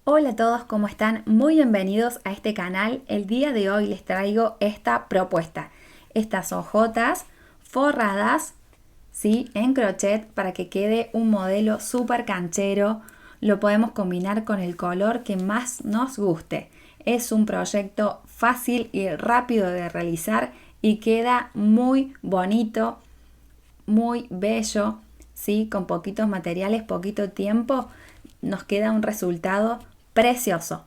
Hola a todos, ¿cómo están? Muy bienvenidos a este canal. El día de hoy les traigo esta propuesta. Estas hojotas forradas, ¿sí? En crochet para que quede un modelo súper canchero. Lo podemos combinar con el color que más nos guste. Es un proyecto fácil y rápido de realizar y queda muy bonito, muy bello, ¿sí? Con poquitos materiales, poquito tiempo, nos queda un resultado precioso.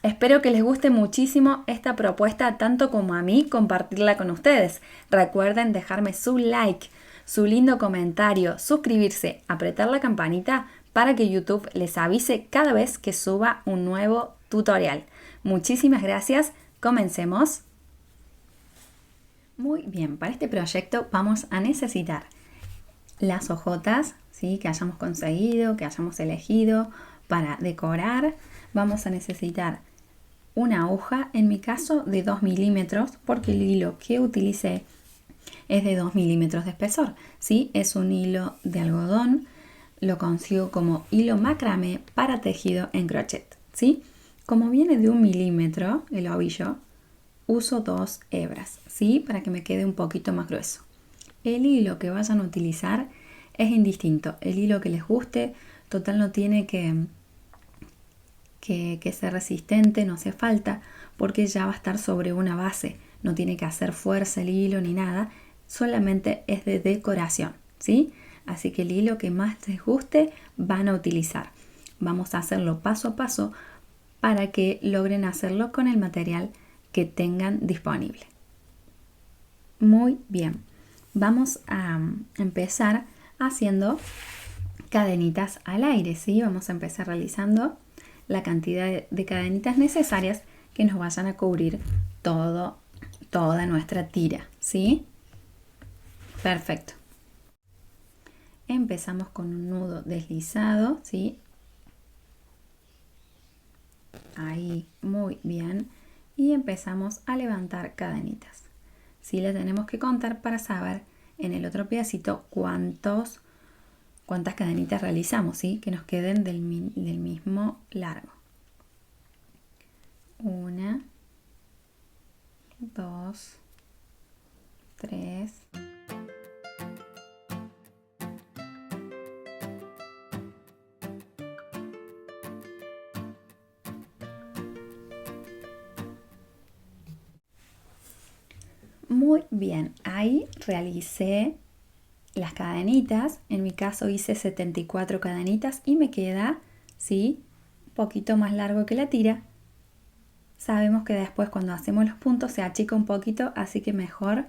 Espero que les guste muchísimo esta propuesta, tanto como a mí compartirla con ustedes. Recuerden dejarme su like, su lindo comentario, suscribirse, apretar la campanita para que YouTube les avise cada vez que suba un nuevo tutorial. Muchísimas gracias, comencemos. Muy bien, para este proyecto vamos a necesitar las hojotas, ¿sí? Que hayamos conseguido, que hayamos elegido para decorar. Vamos a necesitar una aguja, en mi caso de 2 milímetros, porque el hilo que utilicé es de 2 milímetros de espesor, ¿sí? Es un hilo de algodón, lo consigo como hilo macramé para tejido en crochet, ¿sí? Como viene de 1 milímetro el ovillo, uso 2 hebras, ¿sí? Para que me quede un poquito más grueso. El hilo que vayan a utilizar es indistinto, el hilo que les guste, total no tiene que ser resistente, no hace falta, porque ya va a estar sobre una base, no tiene que hacer fuerza el hilo ni nada, solamente es de decoración, ¿sí? Así que el hilo que más les guste van a utilizar. Vamos a hacerlo paso a paso para que logren hacerlo con el material que tengan disponible. Muy bien, vamos a empezar haciendo cadenitas al aire, ¿sí? Vamos a empezar realizando la cantidad de cadenitas necesarias que nos vayan a cubrir toda nuestra tira, ¿sí? Perfecto. Empezamos con un nudo deslizado, ¿sí? Ahí, muy bien. Y empezamos a levantar cadenitas. Sí, le tenemos que contar para saber en el otro pedacito cuántas cadenitas realizamos, ¿sí? Que nos queden del mismo largo. 1, 2, 3. Muy bien, ahí realicé las cadenitas. En mi caso hice 74 cadenitas y me queda, ¿sí? Un poquito más largo que la tira. Sabemos que después cuando hacemos los puntos se achica un poquito, así que mejor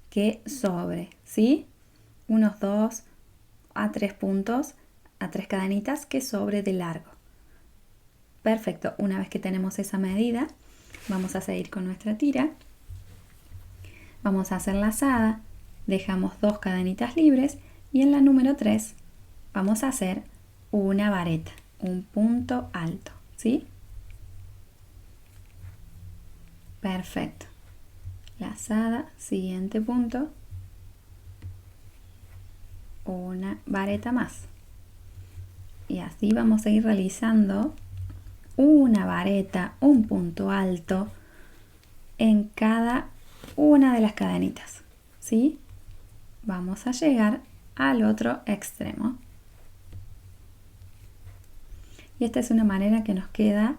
que sobre, ¿sí? Unos 2 a 3 puntos, a 3 cadenitas que sobre de largo. Perfecto, una vez que tenemos esa medida, vamos a seguir con nuestra tira. Vamos a hacer lazada, dejamos 2 cadenitas libres y en la número 3 vamos a hacer una vareta, un punto alto, ¿sí? Perfecto. Lazada, siguiente punto, una vareta más. Y así vamos a ir realizando una vareta, un punto alto en cada una de las cadenitas, ¿sí? Vamos a llegar al otro extremo. Y esta es una manera que nos queda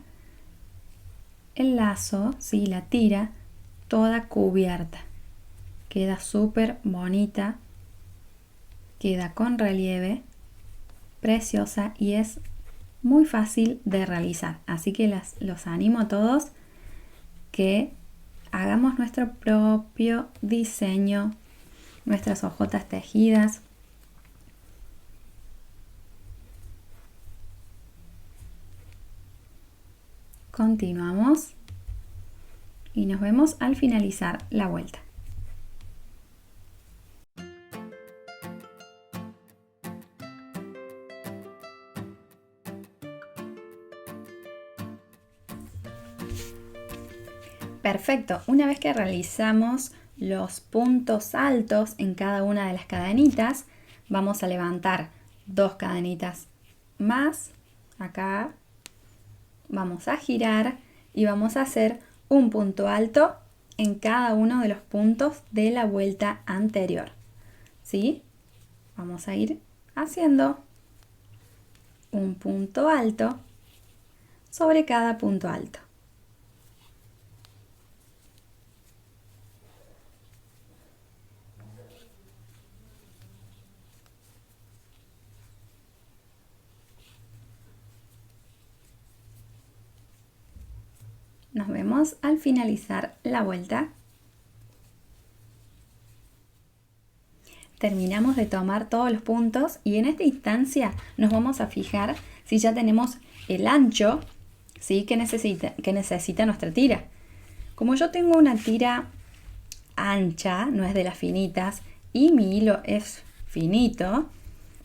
el lazo, ¿sí? La tira toda cubierta. Queda súper bonita, queda con relieve, preciosa y es muy fácil de realizar. Así que los animo a todos que hagamos nuestro propio diseño, nuestras hojotas tejidas. Continuamos y nos vemos al finalizar la vuelta. Perfecto, una vez que realizamos los puntos altos en cada una de las cadenitas, vamos a levantar 2 cadenitas más acá vamos a girar y vamos a hacer un punto alto en cada uno de los puntos de la vuelta anterior. ¿Sí? Vamos a ir haciendo un punto alto sobre cada punto alto. Nos vemos al finalizar la vuelta. Terminamos de tomar todos los puntos y en esta instancia nos vamos a fijar si ya tenemos el ancho, ¿sí? que necesita nuestra tira. Como yo tengo una tira ancha, no es de las finitas, y mi hilo es finito,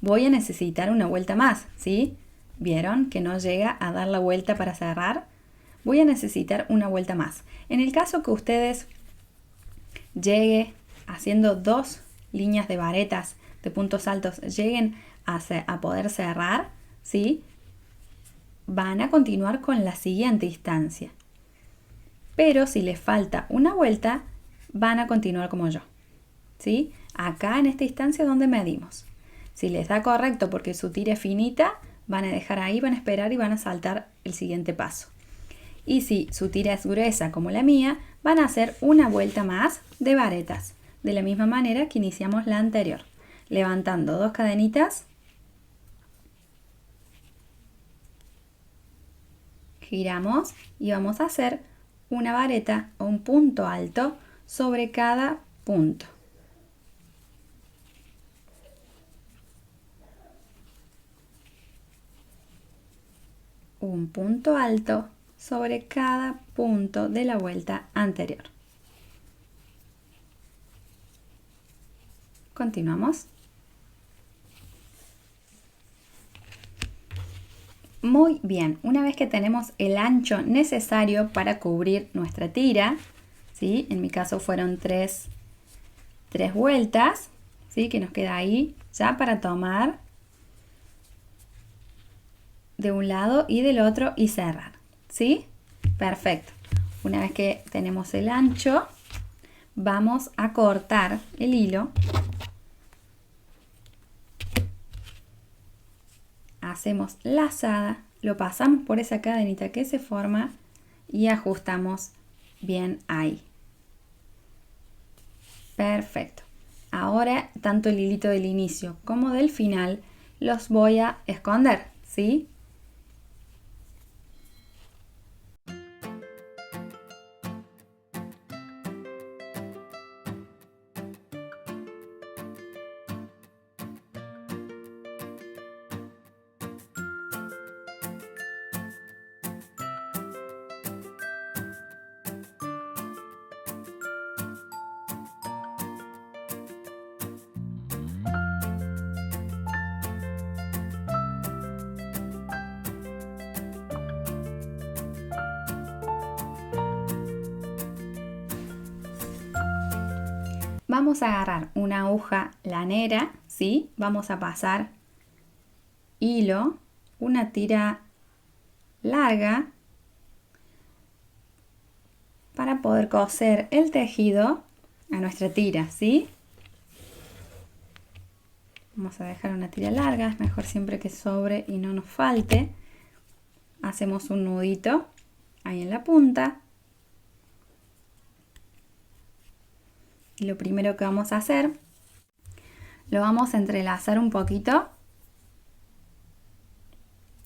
voy a necesitar una vuelta más, ¿sí? ¿Vieron que no llega a dar la vuelta para cerrar? Voy a necesitar una vuelta más. En el caso que ustedes llegue haciendo 2 líneas de varetas de puntos altos, lleguen a poder cerrar, ¿sí? Van a continuar con la siguiente instancia. Pero si les falta una vuelta, van a continuar como yo, ¿sí? Acá en esta instancia donde medimos. Si les da correcto porque su tira es finita, van a dejar ahí, van a esperar y van a saltar el siguiente paso. Y si su tira es gruesa como la mía, van a hacer una vuelta más de varetas, de la misma manera que iniciamos la anterior, levantando 2 cadenitas, giramos y vamos a hacer una vareta o un punto alto sobre cada punto. Un punto alto sobre cada punto de la vuelta anterior. Continuamos. Muy bien, una vez que tenemos el ancho necesario para cubrir nuestra tira, ¿sí? En mi caso fueron 3 vueltas, ¿sí? Que nos queda ahí ya para tomar de un lado y del otro y cerrar, ¿sí? Perfecto. Una vez que tenemos el ancho, vamos a cortar el hilo. Hacemos lazada, lo pasamos por esa cadenita que se forma y ajustamos bien ahí. Perfecto. Ahora tanto el hilito del inicio como del final los voy a esconder, ¿sí? Vamos a agarrar una aguja lanera, ¿sí? Vamos a pasar hilo, una tira larga para poder coser el tejido a nuestra tira, ¿sí? Vamos a dejar una tira larga, es mejor siempre que sobre y no nos falte. Hacemos un nudito ahí en la punta. Y lo primero que vamos a hacer, lo vamos a entrelazar un poquito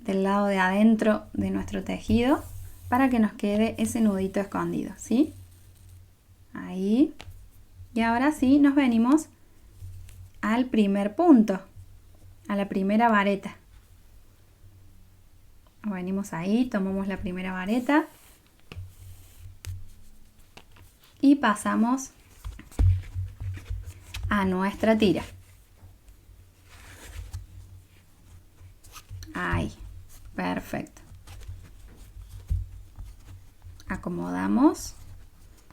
del lado de adentro de nuestro tejido para que nos quede ese nudito escondido, ¿sí? Ahí. Y ahora sí nos venimos al primer punto, a la primera vareta. Venimos ahí, tomamos la primera vareta y pasamos a nuestra tira. Ahí, perfecto. Acomodamos,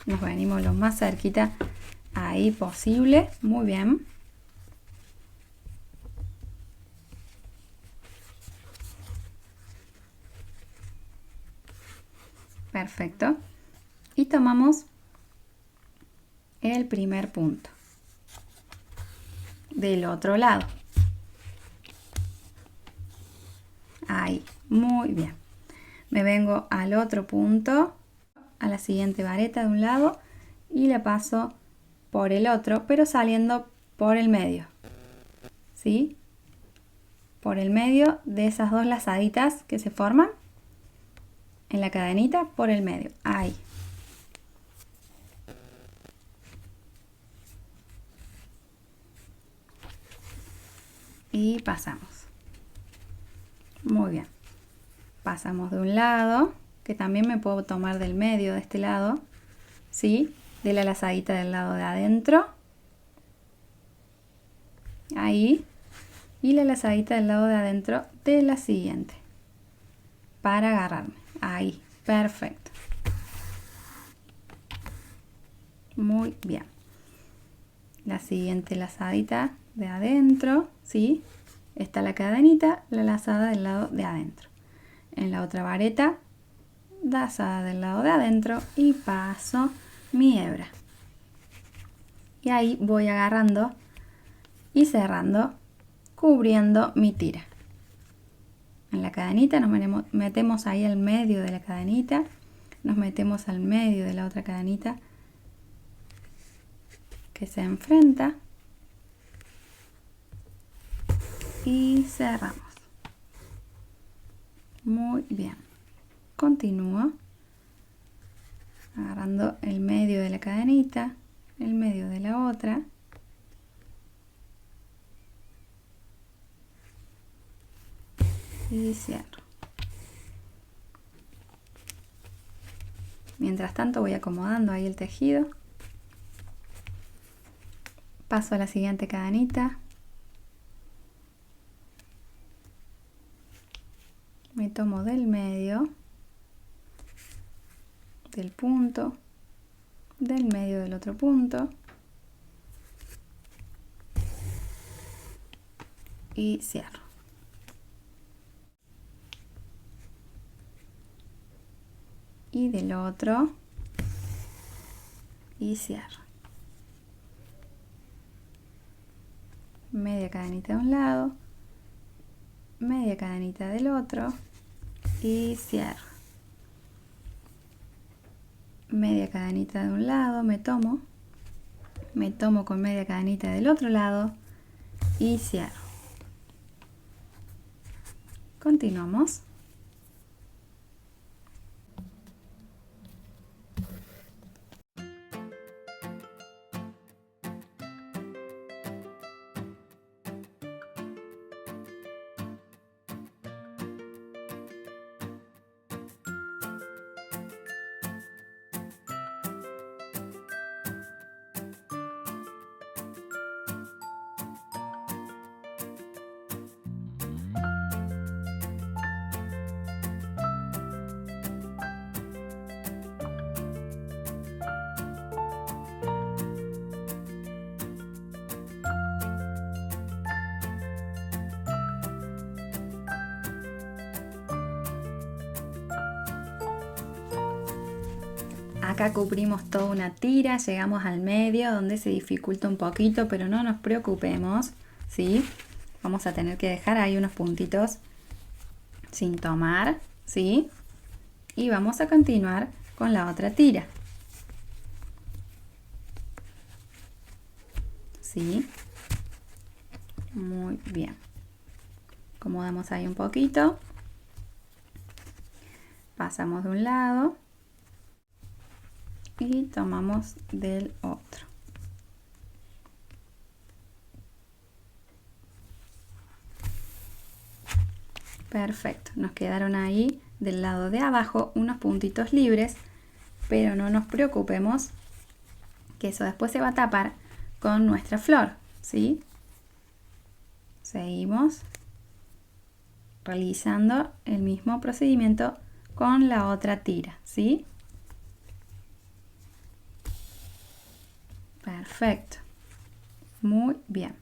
nos venimos lo más cerquita ahí posible, muy bien. Perfecto. Y tomamos el primer punto del otro lado. Ahí, muy bien. Me vengo al otro punto, a la siguiente vareta de un lado y la paso por el otro, pero saliendo por el medio, ¿sí? Por el medio de esas dos lazaditas que se forman en la cadenita, por el medio, ahí. Y pasamos. Muy bien. Pasamos de un lado, que también me puedo tomar del medio de este lado, ¿sí? De la lazadita del lado de adentro. Ahí. Y la lazadita del lado de adentro de la siguiente. Para agarrarme. Ahí. Perfecto. Muy bien. La siguiente lazadita de adentro, ¿sí? Está la cadenita, la lazada del lado de adentro. En la otra vareta, lazada del lado de adentro y paso mi hebra. Y ahí voy agarrando y cerrando, cubriendo mi tira. En la cadenita nos metemos ahí al medio de la cadenita, nos metemos al medio de la otra cadenita que se enfrenta y cerramos. Muy bien. Continúo agarrando el medio de la cadenita, el medio de la otra. Y cierro. Mientras tanto voy acomodando ahí el tejido. Paso a la siguiente cadenita. Me tomo del medio, del punto, del medio del otro punto y cierro. Y del otro y cierro. Media cadenita de un lado, media cadenita del otro y cierro. Media cadenita de un lado, me tomo con media cadenita del otro lado y cierro. Continuamos. Acá cubrimos toda una tira, llegamos al medio donde se dificulta un poquito, pero no nos preocupemos, ¿sí? Vamos a tener que dejar ahí unos puntitos sin tomar, ¿sí? Y vamos a continuar con la otra tira. ¿Sí? Muy bien. Acomodamos ahí un poquito. Pasamos de un lado. Y tomamos del otro. Perfecto, nos quedaron ahí del lado de abajo unos puntitos libres, pero no nos preocupemos que eso después se va a tapar con nuestra flor, ¿sí? Seguimos realizando el mismo procedimiento con la otra tira, ¿sí? Perfecto. Muy bien.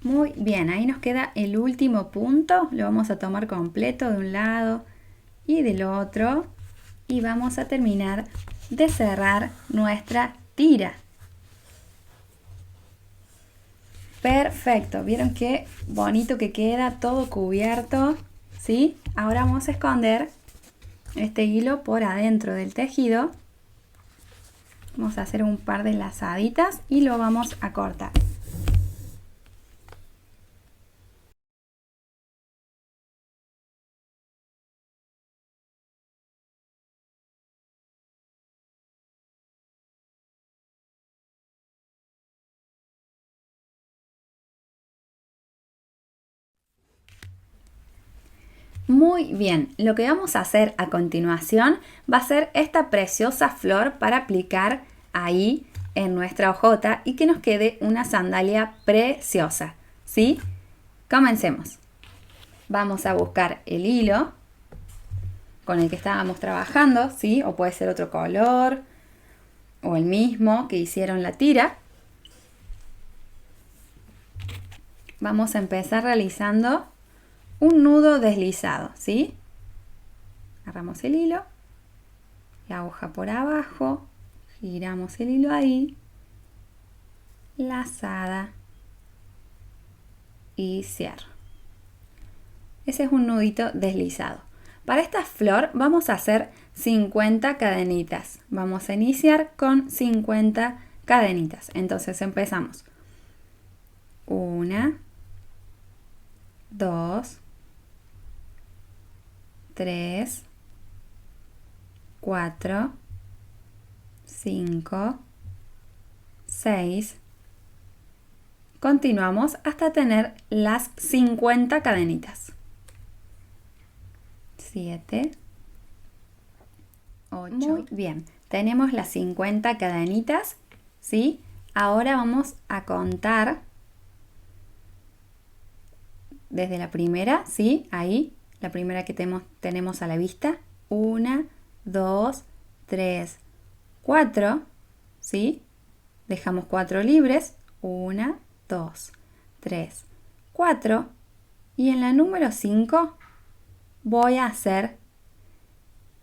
Muy bien, ahí nos queda el último punto. Lo vamos a tomar completo de un lado y del otro. Y vamos a terminar de cerrar nuestra tira. Perfecto, ¿vieron qué bonito que queda? Todo cubierto, ¿sí? Ahora vamos a esconder este hilo por adentro del tejido. Vamos a hacer un par de lazaditas y lo vamos a cortar. Muy bien, lo que vamos a hacer a continuación va a ser esta preciosa flor para aplicar ahí en nuestra hojota y que nos quede una sandalia preciosa, ¿sí? Comencemos. Vamos a buscar el hilo con el que estábamos trabajando, ¿sí? O puede ser otro color o el mismo que hicieron la tira. Vamos a empezar realizando un nudo deslizado, ¿sí? Agarramos el hilo, la hoja por abajo, giramos el hilo ahí, lazada y cierro. Ese es un nudito deslizado. Para esta flor vamos a hacer 50 cadenitas. Vamos a iniciar con 50 cadenitas. Entonces empezamos. 1, 2, 3, 4, 5, 6. Continuamos hasta tener las 50 cadenitas. 7, 8. Muy bien, tenemos las 50 cadenitas, ¿sí? Ahora vamos a contar desde la primera, ¿sí? Ahí, la primera que tenemos a la vista. 1, 2, 3, 4, ¿sí? Dejamos 4 libres. 1, 2, 3, 4. Y en la número 5 voy a hacer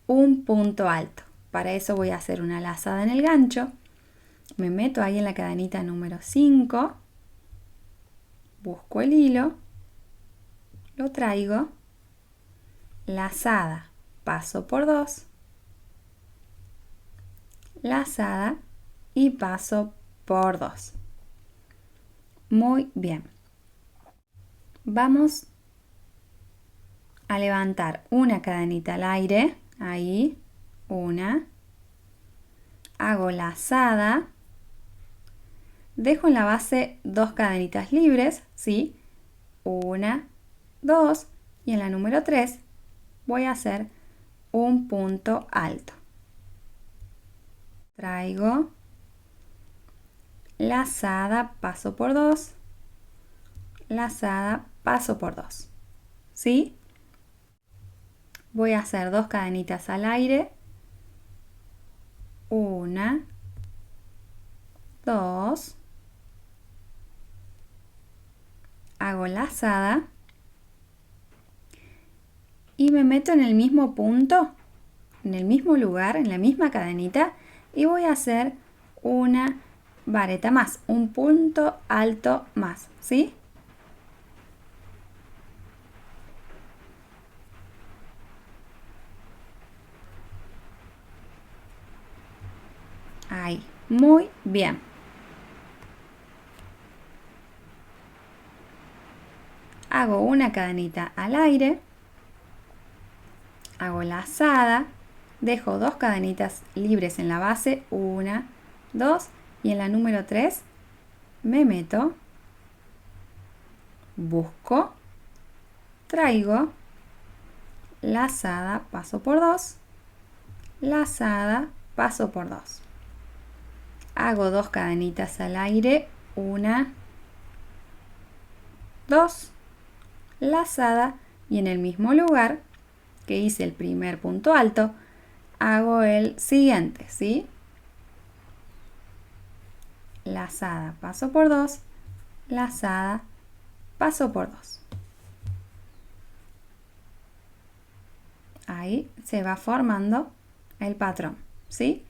un punto alto. Para eso voy a hacer una lazada en el gancho. Me meto ahí en la cadenita número 5. Busco el hilo. Lo traigo. Lazada. Paso por 2. Lazada y paso por 2. Muy bien. Vamos a levantar una cadenita al aire, ahí, una, hago lazada, dejo en la base 2 cadenitas libres, ¿sí? 1, 2 y en la número 3 voy a hacer un punto alto. Traigo lazada, paso por 2, lazada, paso por 2, ¿sí? Voy a hacer 2 cadenitas al aire, 1, 2, hago lazada y me meto en el mismo punto, en el mismo lugar, en la misma cadenita y voy a hacer una vareta más, un punto alto más, ¿sí? Ahí, muy bien. Hago una cadenita al aire, hago lazada, dejo 2 cadenitas libres en la base, 1, 2 y en la número 3 me meto, busco, traigo, lazada, paso por 2, lazada, paso por 2. Hago 2 cadenitas al aire, 1, 2, lazada y en el mismo lugar que hice el primer punto alto, hago el siguiente, ¿sí? Lazada, paso por 2, lazada, paso por 2. Ahí se va formando el patrón, ¿sí?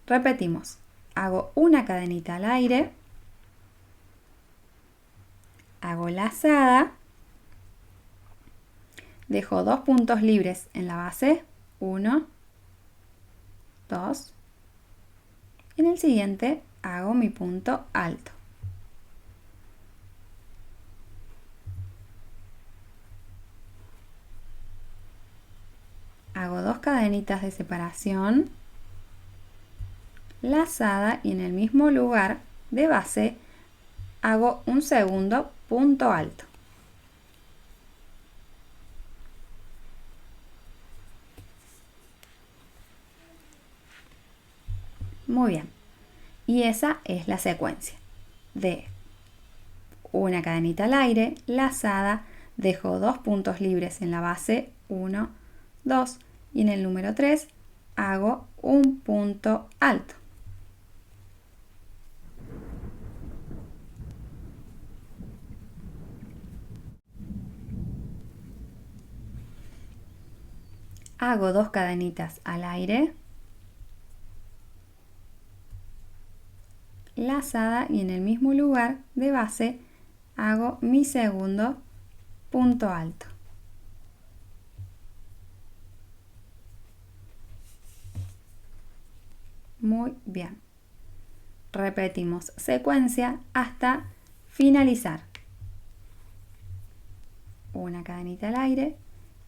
Repetimos, hago una cadenita al aire, hago lazada, dejo 2 puntos libres en la base, 1, 2, y en el siguiente hago mi punto alto. Hago 2 cadenitas de separación, lazada y en el mismo lugar de base hago un segundo punto alto. Muy bien. Y esa es la secuencia de una cadenita al aire, lazada, dejo 2 puntos libres en la base, 1, 2, y en el número 3 hago un punto alto. Hago 2 cadenitas al aire, lazada y en el mismo lugar de base hago mi segundo punto alto. Muy bien. Repetimos secuencia hasta finalizar. Una cadenita al aire,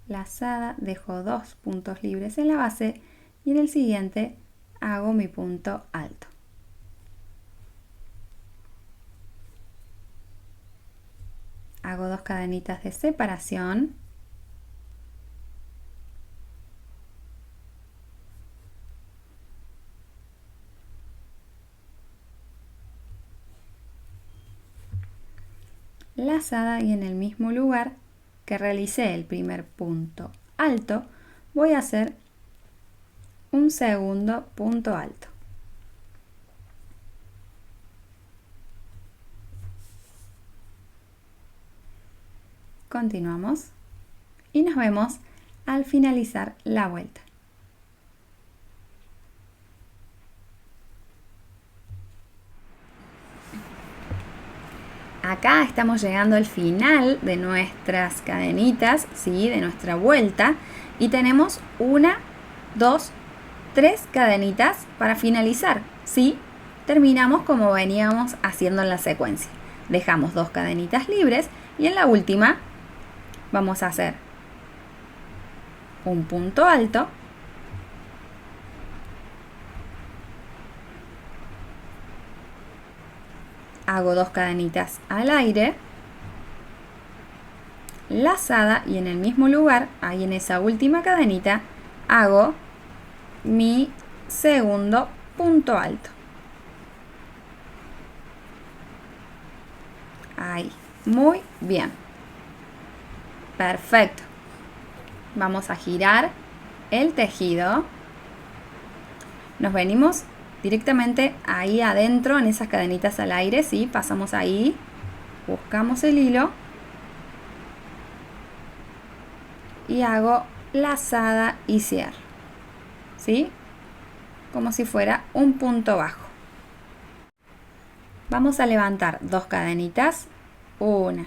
lazada, dejo 2 puntos libres en la base y en el siguiente hago mi punto alto. Hago 2 cadenitas de separación, lazada y en el mismo lugar que realicé el primer punto alto voy a hacer un segundo punto alto. Continuamos y nos vemos al finalizar la vuelta. Acá estamos llegando al final de nuestras cadenitas, ¿sí? De nuestra vuelta, y tenemos 1, 2, 3 cadenitas para finalizar, ¿sí? Terminamos como veníamos haciendo en la secuencia. Dejamos 2 cadenitas libres y en la última vamos a hacer un punto alto, hago 2 cadenitas al aire, lazada y en el mismo lugar, ahí en esa última cadenita, hago mi segundo punto alto. Ahí, muy bien. Perfecto. Vamos a girar el tejido. Nos venimos directamente ahí adentro en esas cadenitas al aire, ¿sí? Pasamos ahí, buscamos el hilo y hago lazada y cierre, ¿sí? Como si fuera un punto bajo. Vamos a levantar 2 cadenitas, 1,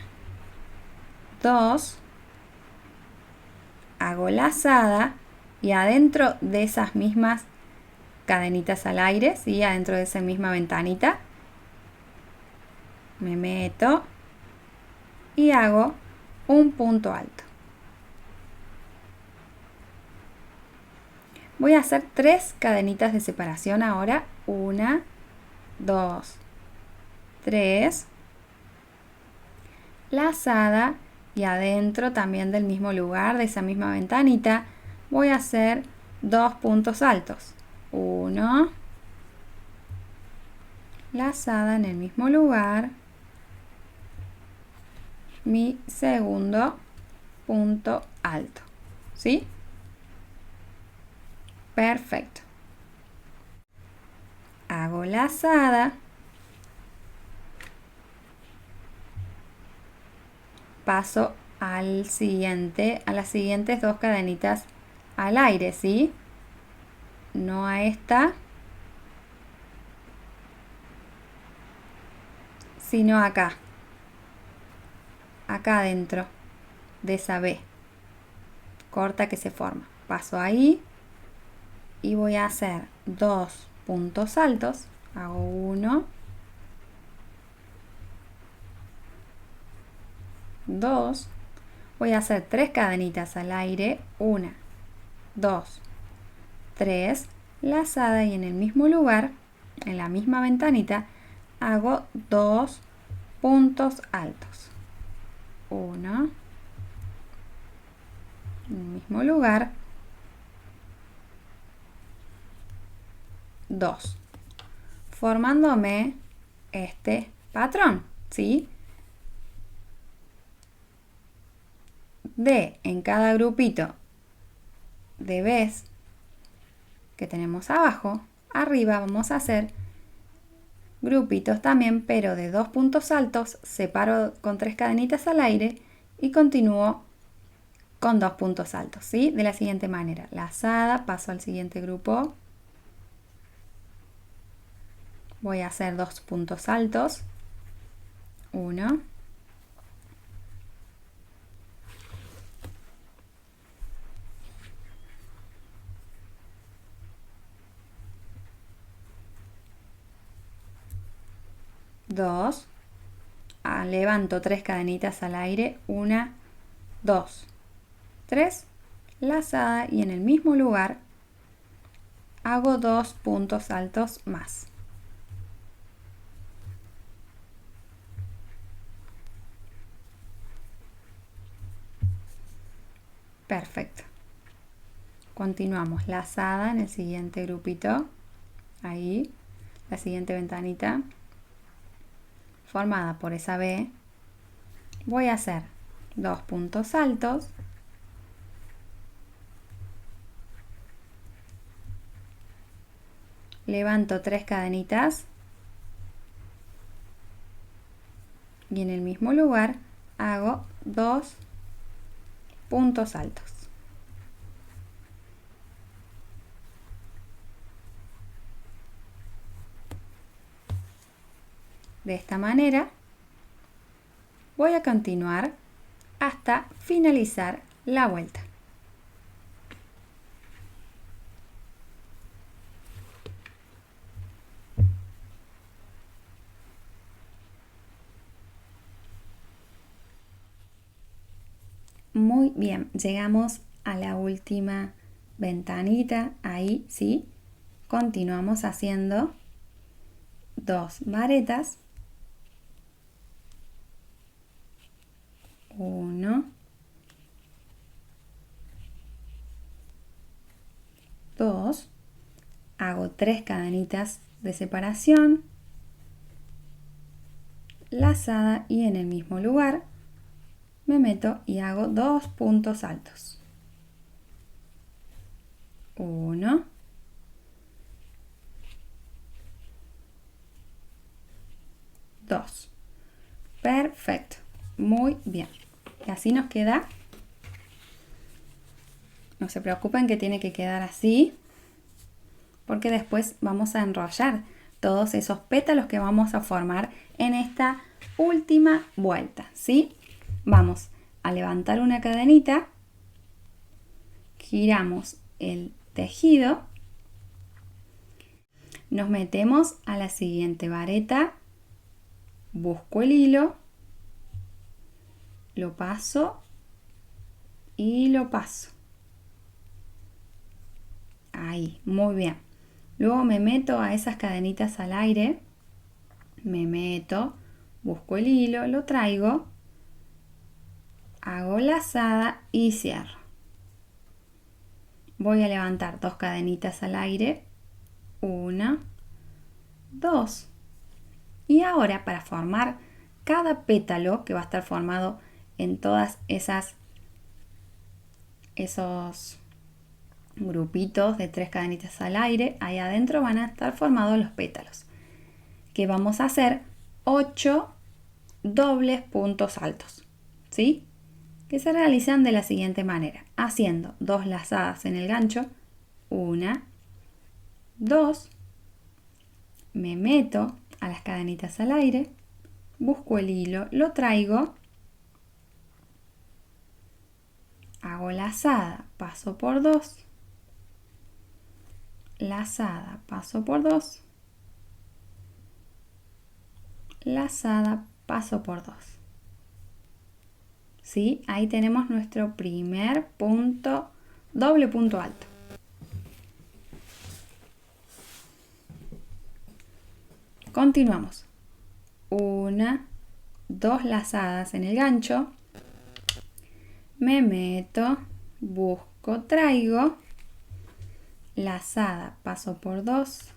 2, hago lazada y adentro de esas mismas cadenitas al aire, ¿sí? Adentro de esa misma ventanita me meto y hago un punto alto. Voy a hacer 3 cadenitas de separación ahora, 1, 2, 3, lazada y adentro también del mismo lugar, de esa misma ventanita, voy a hacer 2 puntos altos. 1, lazada en el mismo lugar, mi segundo punto alto, ¿sí? Perfecto. Hago lazada, paso a las siguientes 2 cadenitas al aire, ¿sí? No a esta, sino acá adentro de esa B corta que se forma. Paso ahí y voy a hacer 2 puntos altos. Hago 1, 2, voy a hacer 3 cadenitas al aire, 1, 2, 3, lazada, y en el mismo lugar, en la misma ventanita, hago 2 puntos altos. 1, en el mismo lugar, 2, formándome este patrón, ¿sí? De en cada grupito de Bs que tenemos abajo, arriba vamos a hacer grupitos también, pero de 2 puntos altos, separo con 3 cadenitas al aire y continúo con 2 puntos altos, ¿sí? De la siguiente manera, lazada, paso al siguiente grupo, voy a hacer 2 puntos altos, 1, 2, levanto 3 cadenitas al aire, 1, 2, 3, lazada, y en el mismo lugar hago 2 puntos altos más. Perfecto. Continuamos, lazada en el siguiente grupito, ahí, la siguiente ventanita formada por esa B, voy a hacer 2 puntos altos, levanto 3 cadenitas y en el mismo lugar hago 2 puntos altos. De esta manera voy a continuar hasta finalizar la vuelta. Muy bien, llegamos a la última ventanita, ahí sí, continuamos haciendo 2 varetas, 1, 2, hago 3 cadenitas de separación, lazada, y en el mismo lugar me meto y hago 2 puntos altos. 1, 2. Perfecto. Muy bien. Y así nos queda. No se preocupen que tiene que quedar así, porque después vamos a enrollar todos esos pétalos que vamos a formar en esta última vuelta, ¿sí? Vamos a levantar una cadenita, giramos el tejido, nos metemos a la siguiente vareta, busco el hilo, lo paso y lo paso. Ahí, muy bien. Luego me meto a esas cadenitas al aire, me meto, busco el hilo, lo traigo, hago lazada y cierro. Voy a levantar 2 cadenitas al aire, 1, 2. Y ahora, para formar cada pétalo, que va a estar formado en todas esos grupitos de 3 cadenitas al aire, ahí adentro van a estar formados los pétalos, que vamos a hacer 8 dobles puntos altos, ¿sí? Que se realizan de la siguiente manera, haciendo 2 lazadas en el gancho, 1, 2, me meto a las cadenitas al aire, busco el hilo, lo traigo, hago lazada, paso por 2, lazada, paso por 2, lazada, paso por 2. ¿Sí? Ahí tenemos nuestro primer punto, doble punto alto. Continuamos. 1, 2 lazadas en el gancho, me meto, busco, traigo, lazada, paso por 2,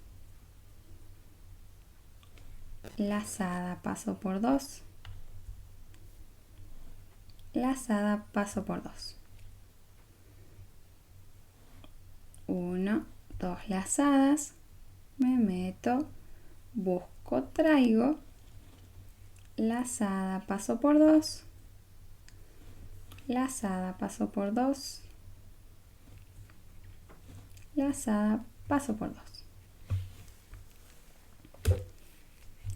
lazada, paso por 2, lazada, paso por 2. 1, 2 lazadas, me meto, busco, traigo, lazada, paso por 2, lazada, paso por 2, lazada, paso por 2.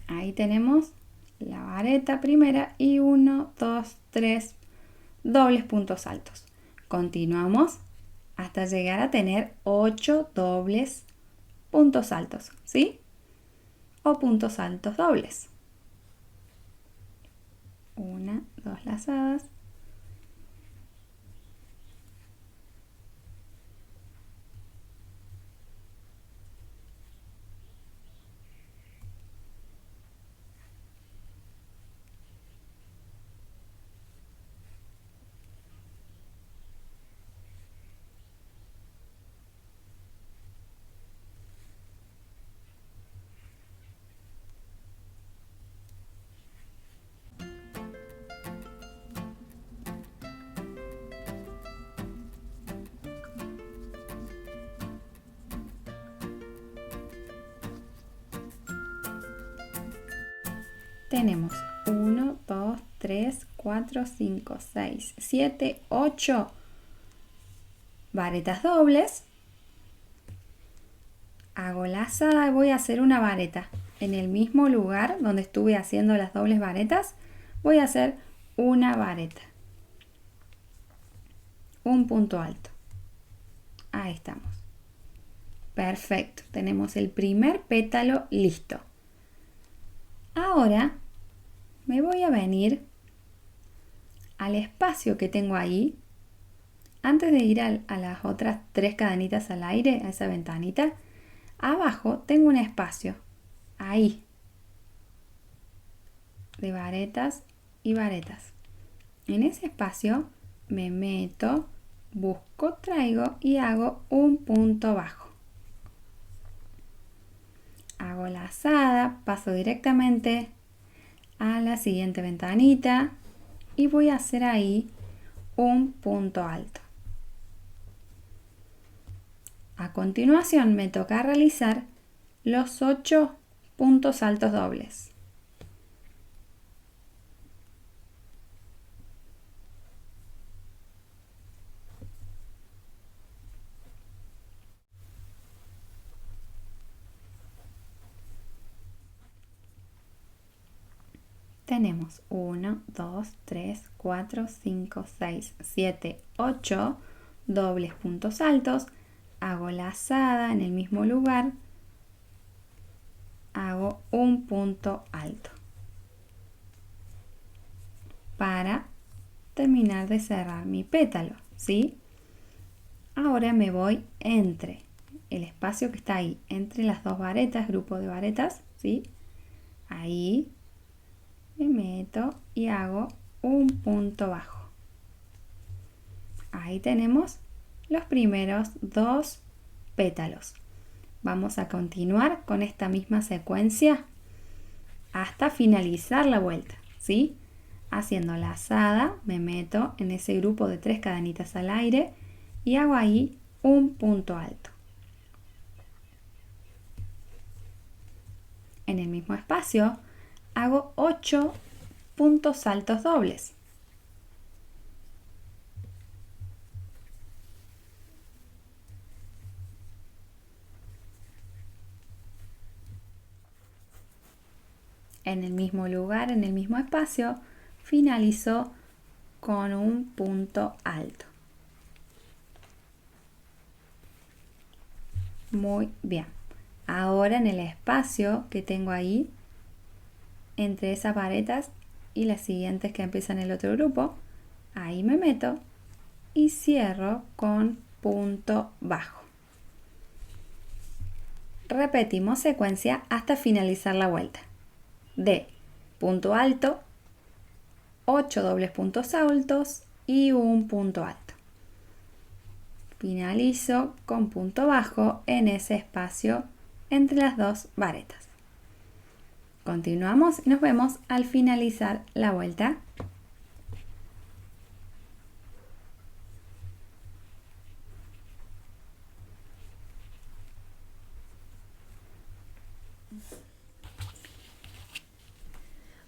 Ahí tenemos la vareta primera y 1, 2, 3 dobles puntos altos. Continuamos hasta llegar a tener 8 dobles puntos altos, ¿sí? O puntos altos dobles. 1, 2 lazadas. Tenemos 1, 2, 3, 4, 5, 6, 7, 8 varetas dobles. Hago lazada y voy a hacer una vareta. En el mismo lugar donde estuve haciendo las dobles varetas, voy a hacer una vareta. Un punto alto. Ahí estamos. Perfecto. Tenemos el primer pétalo listo. Ahora me voy a venir al espacio que tengo ahí. Antes de ir a las otras 3 cadenitas al aire, a esa ventanita, abajo tengo un espacio. Ahí. De varetas y varetas. En ese espacio me meto, busco, traigo y hago un punto bajo. Hago lazada, paso directamente a la siguiente ventanita y voy a hacer ahí un punto alto. A continuación me toca realizar los 8 puntos altos dobles. Tenemos 1, 2, 3, 4, 5, 6, 7, 8 dobles puntos altos. Hago lazada en el mismo lugar. Hago un punto alto. Para terminar de cerrar mi pétalo, ¿sí? Ahora me voy entre el espacio que está ahí, entre las dos varetas, grupo de varetas, ¿sí? Ahí me meto y hago un punto bajo. Ahí tenemos los primeros 2 pétalos. Vamos a continuar con esta misma secuencia hasta finalizar la vuelta, ¿sí? Haciendo lazada, me meto en ese grupo de 3 cadenitas al aire y hago ahí un punto alto. En el mismo espacio hago 8 puntos altos dobles. en el mismo lugar, en el mismo espacio, finalizo con un punto alto. Muy bien. Ahora en el espacio que tengo ahí, entre esas varetas y las siguientes que empiezan el otro grupo, ahí me meto y cierro con punto bajo. Repetimos secuencia hasta finalizar la vuelta. De punto alto, 8 dobles puntos altos y un punto alto. Finalizo con punto bajo en ese espacio entre las dos varetas. Continuamos y nos vemos al finalizar la vuelta.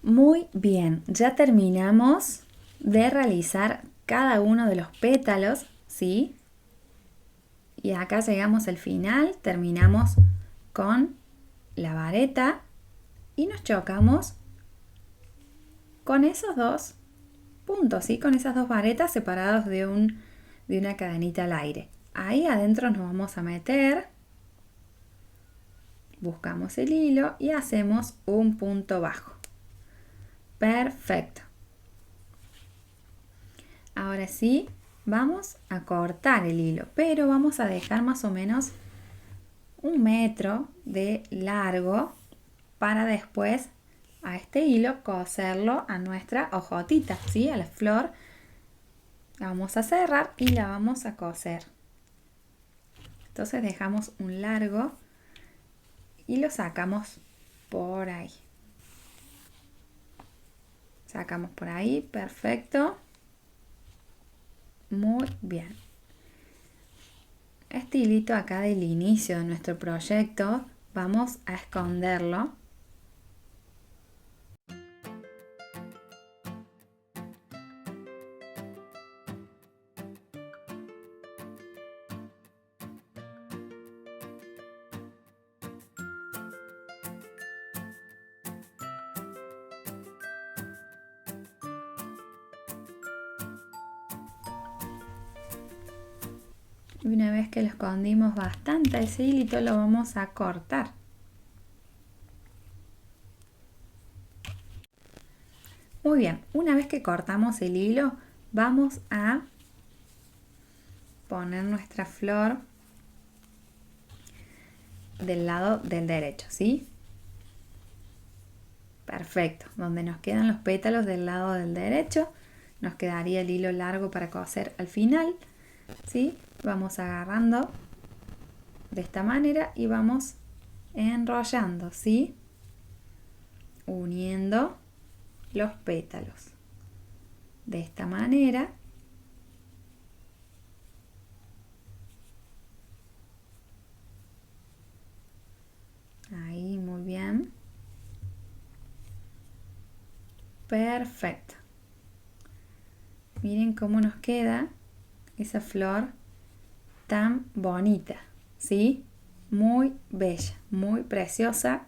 Muy bien, ya terminamos de realizar cada uno de los pétalos, ¿sí? Y acá llegamos al final, terminamos con la vareta y nos chocamos con esos dos puntos, ¿sí? Con esas dos varetas separados de una cadenita al aire. Ahí adentro nos vamos a meter, buscamos el hilo y hacemos un punto bajo. Perfecto. Ahora sí, vamos a cortar el hilo, pero vamos a dejar más o menos 1 metro de largo para después a este hilo coserlo a nuestra hojotita, ¿sí? A la flor. La vamos a cerrar y la vamos a coser. Entonces dejamos un largo y lo sacamos por ahí. Sacamos por ahí, perfecto. Muy bien. Este hilito acá del inicio de nuestro proyecto vamos a esconderlo. Y una vez que lo escondimos bastante, ese hilito lo vamos a cortar. Muy bien, una vez que cortamos el hilo, vamos a poner nuestra flor del lado del derecho, ¿sí? Perfecto, donde nos quedan los pétalos del lado del derecho, nos quedaría el hilo largo para coser al final, ¿sí? Vamos agarrando de esta manera y vamos enrollando, ¿sí? Uniendo los pétalos. De esta manera. Ahí, muy bien. Perfecto. Miren cómo nos queda esa flor tan bonita, ¿sí? Muy bella, muy preciosa.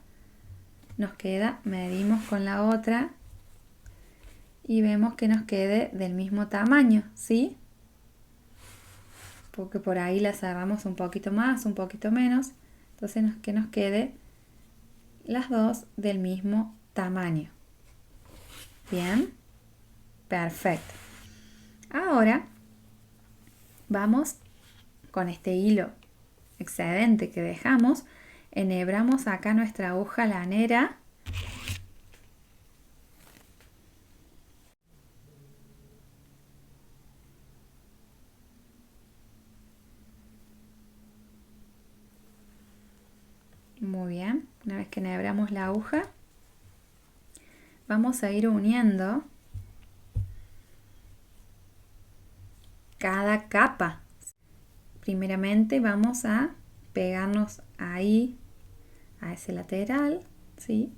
Nos queda, medimos con la otra y vemos que nos quede del mismo tamaño, ¿sí? Porque por ahí la cerramos un poquito más, un poquito menos. Entonces que nos quede las dos del mismo tamaño. Bien, perfecto. Ahora vamos con este hilo excedente que dejamos, enhebramos acá nuestra aguja lanera. Muy bien, una vez que enhebramos la aguja, vamos a ir uniendo cada capa. Primeramente vamos a pegarnos ahí a ese lateral, ¿sí?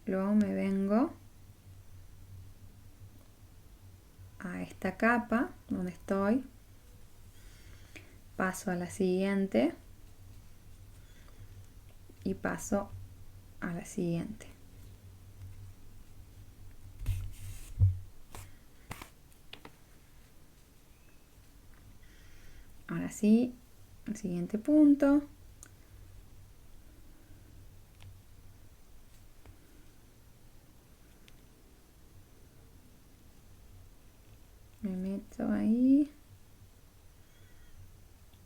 Luego me vengo esta capa donde estoy, paso a la siguiente y paso a la siguiente. Ahora sí, el siguiente punto. Me meto ahí.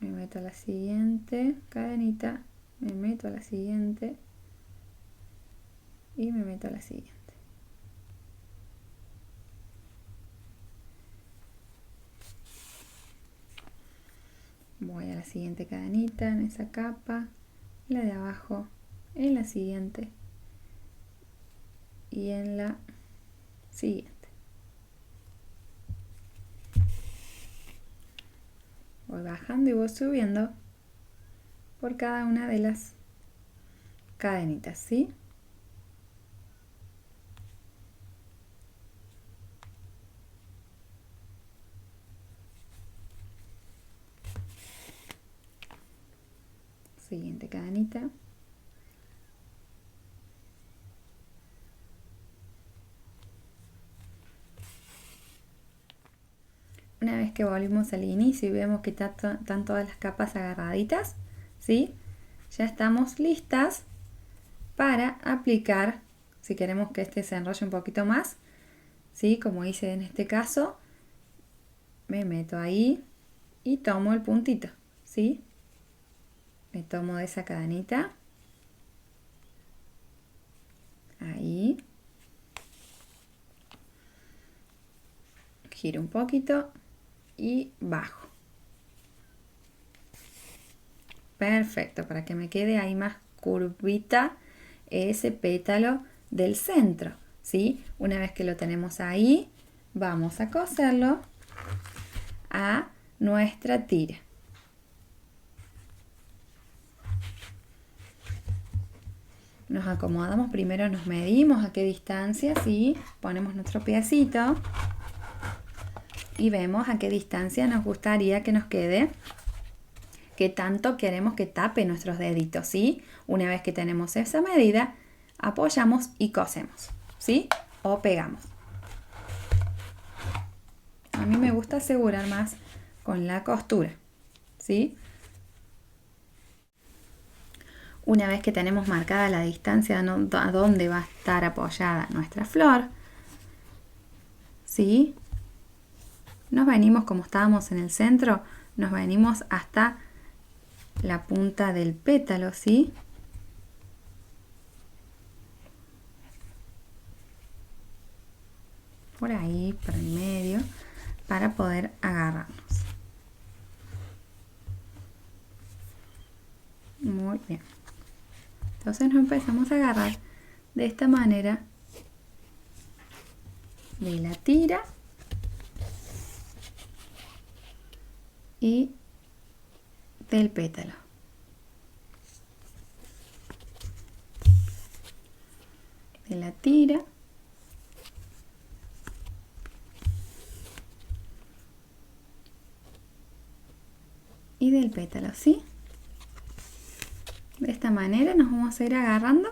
Me meto a la siguiente cadenita. Me meto a la siguiente. Y me meto a la siguiente. Voy a la siguiente cadenita en esa capa, la de abajo, en la siguiente y en la siguiente. Voy bajando y voy subiendo por cada una de las cadenitas, ¿sí? Siguiente cadenita. Una vez que volvimos al inicio y vemos que están todas las capas agarraditas, ¿sí? Ya estamos listas para aplicar, si queremos que este se enrolle un poquito más, ¿sí? Como hice en este caso, me meto ahí y tomo el puntito, ¿sí? Me tomo de esa cadenita, ahí, giro un poquito y bajo. Perfecto, para que me quede ahí más curvita ese pétalo del centro, ¿sí? Una vez que lo tenemos ahí, vamos a coserlo a nuestra tira. Nos acomodamos, primero nos medimos a qué distancia, ¿sí? Ponemos nuestro pedacito y vemos a qué distancia nos gustaría que nos quede, qué tanto queremos que tape nuestros deditos, ¿sí? Una vez que tenemos esa medida, apoyamos y cosemos, ¿sí? O pegamos. A mí me gusta asegurar más con la costura, ¿sí? Una vez que tenemos marcada la distancia a dónde va a estar apoyada nuestra flor, ¿sí? Nos venimos, como estábamos en el centro, nos venimos hasta la punta del pétalo, ¿sí? Por ahí, por el medio, para poder agarrarnos. Muy bien. Entonces nos empezamos a agarrar de esta manera de la tira y del pétalo. De la tira y del pétalo, ¿sí? De esta manera nos vamos a ir agarrando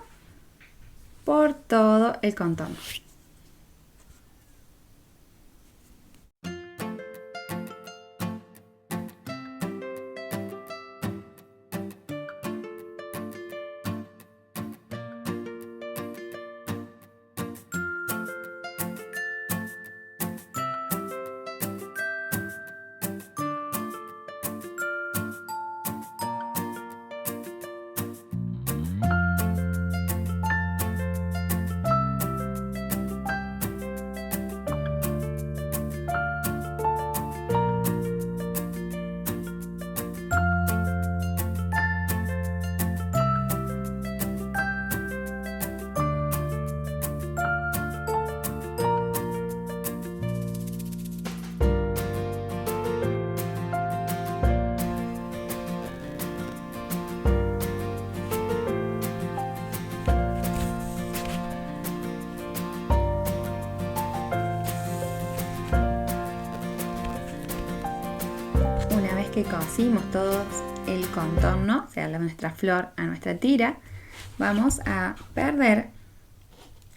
por todo el contorno. que cosimos todo el contorno, o sea, nuestra flor a nuestra tira, vamos a perder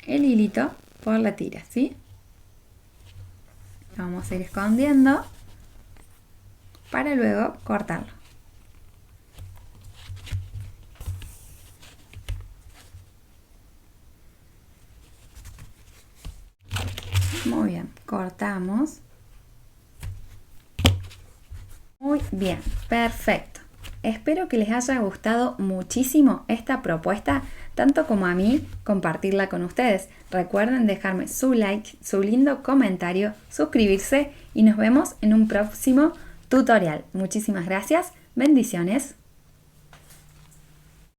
el hilito por la tira, ¿sí? Lo vamos a ir escondiendo para luego cortarlo. Muy bien, cortamos. Muy bien, perfecto. Espero que les haya gustado muchísimo esta propuesta, tanto como a mí compartirla con ustedes. Recuerden dejarme su like, su lindo comentario, suscribirse y nos vemos en un próximo tutorial. Muchísimas gracias, bendiciones.